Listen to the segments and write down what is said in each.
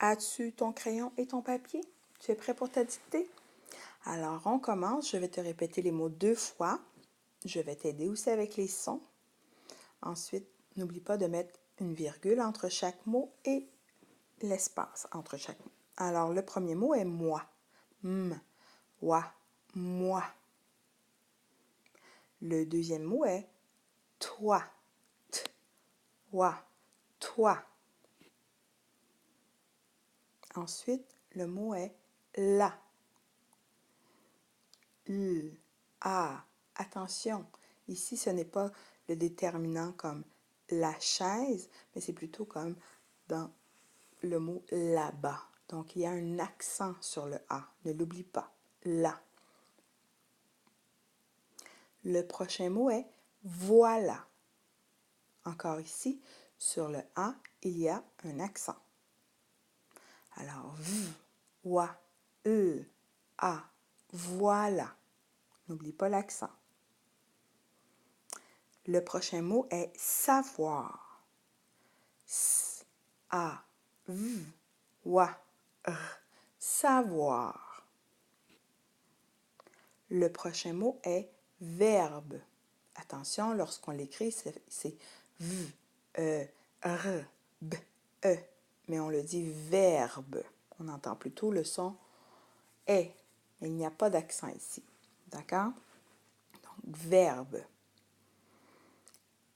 As-tu ton crayon et ton papier? Tu es prêt pour ta dictée? Alors, on commence. Je vais te répéter les mots 2 fois. Je vais t'aider aussi avec les sons. Ensuite, n'oublie pas de mettre une virgule entre chaque mot et l'espace entre chaque mot. Alors, le premier mot est moi. M, wa, moi. Le deuxième mot est toi. T, wa, toi. Ensuite, le mot est la. L, a. Attention, ici, ce n'est pas le déterminant comme la chaise, mais c'est plutôt comme dans le mot là-bas. Donc, il y a un accent sur le A. Ne l'oublie pas. Là. Le prochain mot est voilà. Encore ici, sur le A, il y a un accent. Alors, v, wa, a, voilà. N'oublie pas l'accent. Le prochain mot est savoir. S, a, v, wa, r, savoir. Le prochain mot est verbe. Attention, lorsqu'on l'écrit, c'est v, r, b, e. Mais on le dit verbe. On entend plutôt le son est. Mais il n'y a pas d'accent ici. D'accord? Donc, verbe.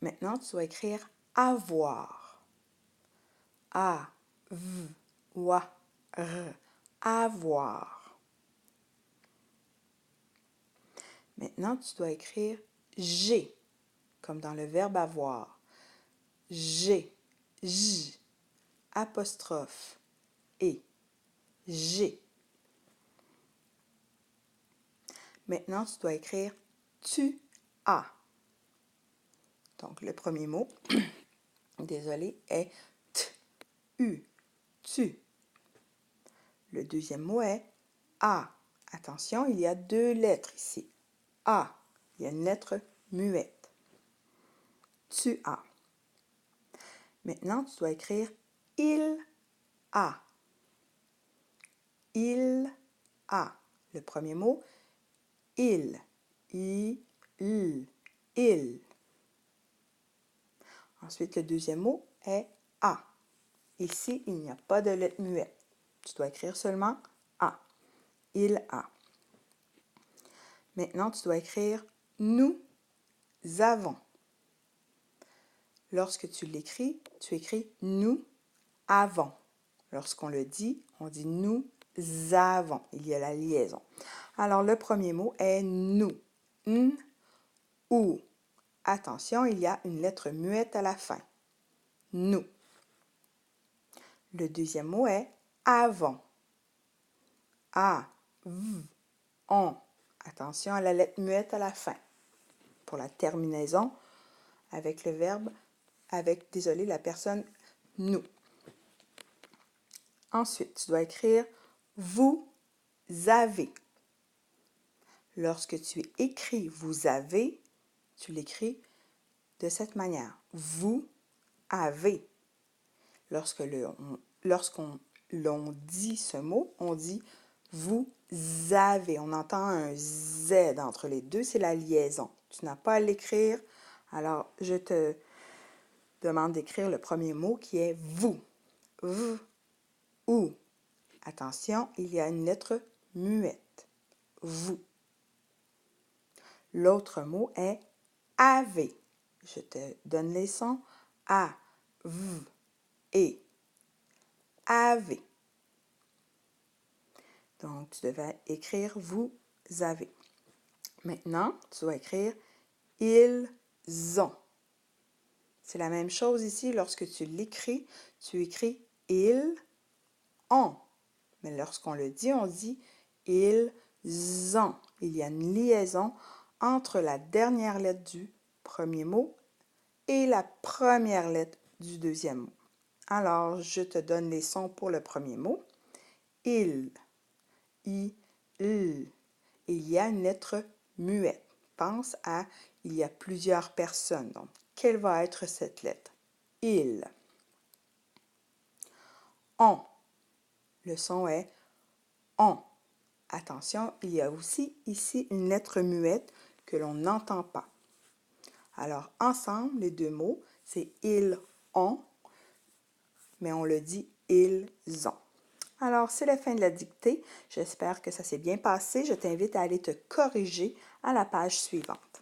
Maintenant, tu dois écrire avoir. A, v, wa, r, avoir. Maintenant, tu dois écrire j'ai, comme dans le verbe avoir. J'ai, j, apostrophe, et. J'ai. Maintenant, tu dois écrire tu as. Donc, le premier mot, désolé, est t, u, tu. Le deuxième mot est a. Attention, il y a 2 lettres ici. A. Il y a une lettre muette. Tu as. Maintenant, tu dois écrire il a. Il a. Le premier mot, il. Il. Ensuite, le deuxième mot est a. Ici, il n'y a pas de lettre muette. Tu dois écrire seulement a. Il a. Maintenant, tu dois écrire nous avons. Lorsque tu l'écris, tu écris nous avons. Lorsqu'on le dit, on dit nous avons. Il y a la liaison. Alors, le premier mot est nous. N, ou. Attention, il y a une lettre muette à la fin. Nous. Le deuxième mot est avons. A, v, on. Attention à la lettre muette à la fin. Pour la terminaison, avec le verbe, désolé, la personne nous. Ensuite, tu dois écrire vous avez. Lorsque tu écris vous avez, tu l'écris de cette manière. Vous avez. Lorsqu'on dit ce mot, on dit vous avez. On entend un Z entre les deux, c'est la liaison. Tu n'as pas à l'écrire. Alors, je te demande d'écrire le premier mot qui est vous. V, ou. Attention, il y a une lettre muette. Vous. L'autre mot est avez. Je te donne les sons. A, v, et. Avez. Donc, tu devais écrire vous avez. Maintenant, tu dois écrire ils ont. C'est la même chose ici. Lorsque tu l'écris, tu écris ils ont. Mais lorsqu'on le dit, on dit ils ont. Il y a une liaison entre la dernière lettre du premier mot et la première lettre du deuxième mot. Alors, je te donne les sons pour le premier mot. Il, il. Il y a une lettre muette. Pense à, il y a plusieurs personnes. Donc, quelle va être cette lettre? Il. On. Le son est on. Attention, il y a aussi ici une lettre muette que l'on n'entend pas. Alors, ensemble, les deux mots, c'est ils ont, mais on le dit ils ont. Alors, c'est la fin de la dictée. J'espère que ça s'est bien passé. Je t'invite à aller te corriger à la page suivante.